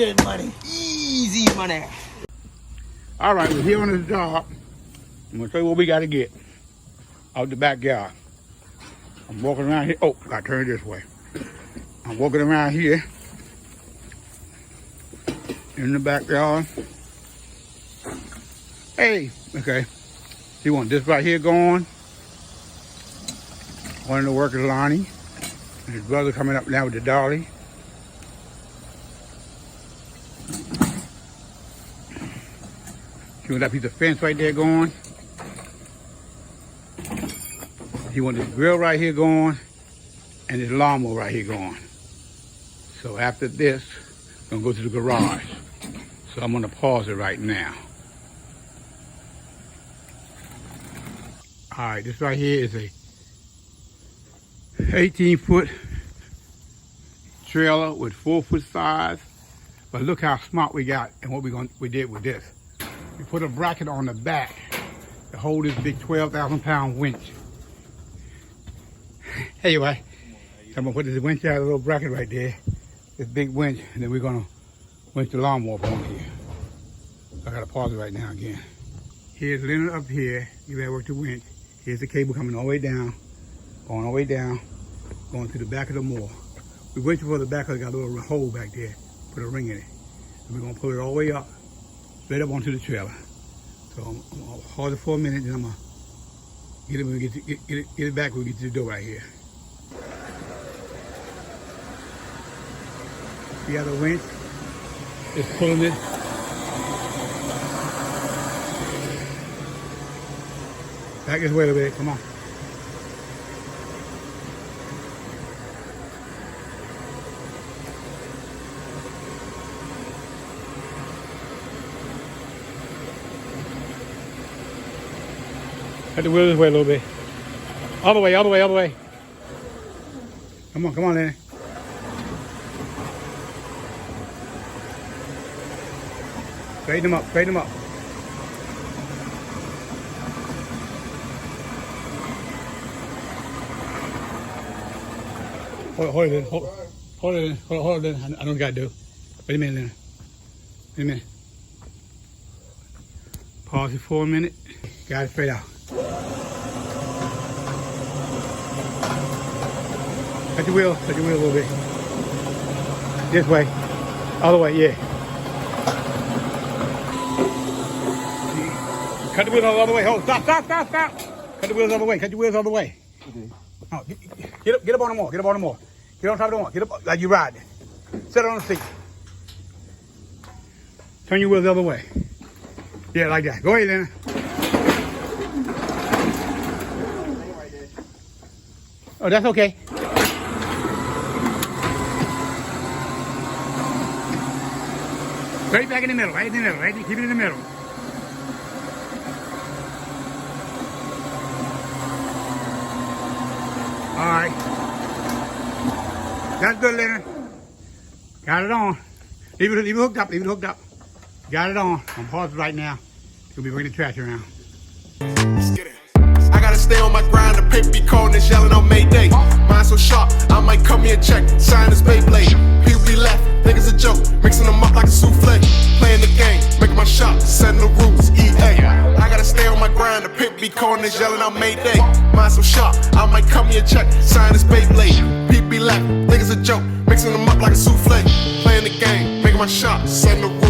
Easy money. Easy money. All right, we're here on this job. I'm gonna show you what we gotta get out the backyard. I'm walking around here. Oh, I turn this way. I'm walking around here in the backyard. Hey, okay. You want this right here going? One of the workers, Lonnie, and his brother coming up now with the dolly. See that piece of fence right there going? He want this grill right here going and this lawnmower right here going. So after this, I'm gonna go to the garage. So I'm gonna pause it right now. All right, this right here is a 18-foot trailer with 4-foot sides. But look how smart we got and what we did with this. We put a bracket on the back to hold this big 12,000-pound winch. Anyway, so I'm gonna put this winch out, a little bracket right there, this big winch, and then we're gonna winch the lawnmower on here. I gotta pause it right now again. Here's Leonard up here. You gotta work the winch. Here's the cable coming all the way down, going all the way down, going to the back of the mower. We wait for the back of it, got a little hole back there, put a ring in it. And we're gonna pull it all the way up, straight up onto the trailer. So I'm gonna hold it for a minute, then I'm gonna get it when we get it back when we get to the door right here. See how the winch is pulling it. Back this way a little bit, come on. Cut the wheel this way a little bit. All the way, all the way, all the way. Come on, Lenny. Straighten them up, straighten them up. Hold it in, hold it in. I don't know what I gotta do. Wait a minute, Lenny. Wait a minute. Pause it for a minute. Got it straight out. Cut your wheel a little bit. This way, all the way, yeah. Cut the wheels all the way. Hold, stop. Cut the wheels all the way. Cut your wheels all the way. Oh, get up on the mower. Get up on the mower. Get on top of the mower. Get up like you ride. Sit on the seat. Turn your wheels the other way. Yeah, like that. Go ahead, Lena. Oh, that's okay. Right back in the middle, right in the middle, right? Keep it in the middle. All right. That's good, Leonard. Got it on. Leave it hooked up, leave it hooked up. Got it on. I'm pausing right now. We'll be bringing the trash around. Let's get it. I gotta stay on my grind. The paper be calling and yelling on Mayday. Mind so sharp, I might cut me a check. Sign this Beyblade. People be laughing, think it's a joke. Mixing them up like a souffle. Playing the game, making my shot, setting the rules. EA. I gotta stay on my grind. The paper be calling and yelling on Mayday. Mind so sharp, I might cut me a check. Sign this Beyblade. People be laughing, think it's a joke. Mixing them up like a souffle. Playing the game, making my shot, setting the rules.